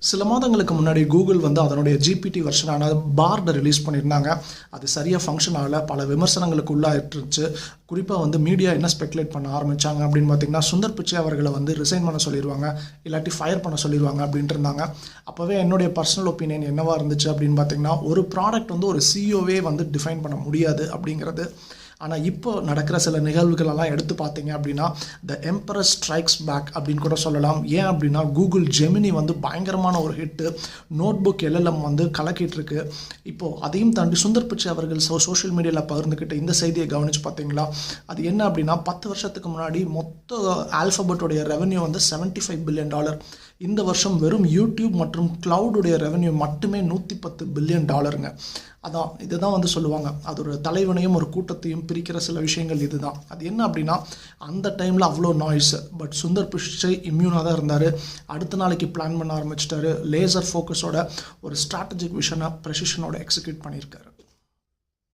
சில மாதங்களுக்கு முன்னாடி கூகுள் வந்து அதனுடைய ஜிபிடி வெர்ஷனான பார்டை ரிலீஸ் பண்ணியிருந்தாங்க. அது சரியாக ஃபங்க்ஷன் ஆகலை, பல விமர்சனங்களுக்கு உள்ளாயிட்டுருச்சு. குறிப்பாக வந்து மீடியா என்ன ஸ்பெகுலேட் பண்ண ஆரம்பித்தாங்க அப்படின்னு பார்த்தீங்கன்னா, சுந்தர் பிச்சை அவர்களை வந்து ரிசைன் பண்ண சொல்லிடுவாங்க, இல்லாட்டி ஃபயர் பண்ண சொல்லிடுவாங்க அப்படின்ட்டு இருந்தாங்க. அப்போவே என்னுடைய பர்சனல் ஒப்பீனியன் என்னவாக இருந்துச்சு அப்படின்னு பார்த்தீங்கன்னா, ஒரு ப்ராடக்ட் வந்து ஒரு சிஇஓவே வந்து டிஃபைன் பண்ண முடியாது அப்படிங்கிறது. ஆனால் இப்போ நடக்கிற சில நிகழ்வுகளெல்லாம் எடுத்து பார்த்தீங்க அப்படின்னா, த எம்பரர் ஸ்ட்ரைக்ஸ் பேக் அப்படின்னு கூட சொல்லலாம். ஏன் அப்படின்னா, கூகுள் ஜெமினி வந்து பயங்கரமான ஒரு ஹிட்டு, நோட்புக் எல்எல்எம் வந்து கலக்கிட்டு இருக்கு. இப்போது அதையும் தாண்டி சுந்தர் பிச்சை அவர்கள் சோஷியல் மீடியாவில் பகிர்ந்துக்கிட்ட இந்த செய்தியை கவனித்து பார்த்தீங்களா? அது என்ன அப்படின்னா, 10 வருஷத்துக்கு முன்னாடி மொத்த ஆல்ஃபபெட்டோடைய ரெவன்யூ வந்து $75 பில்லியன். இந்த வருஷம் வெறும் யூடியூப் மற்றும் கிளவுடுடைய ரெவன்யூ மட்டுமே $110 பில்லியன். அதான் இதுதான் வந்து சொல்லுவாங்க, அது ஒரு தலைவனையும் ஒரு கூட்டத்தையும் பிரிக்கிற சில விஷயங்கள் இதுதான். அது என்ன அப்படின்னா, அந்த டைமில் அவ்வளோ நாய்ஸ், பட் சுந்தர் பிச்சை இம்யூனாக தான் இருந்தார். அடுத்த நாளைக்கு பிளான் பண்ண ஆரம்பிச்சிட்டாரு. லேசர் ஃபோக்கஸோட ஒரு ஸ்ட்ராட்டஜிக் விஷனை ப்ரெசிஷனோட எக்ஸிக்யூட் பண்ணியிருக்காரு.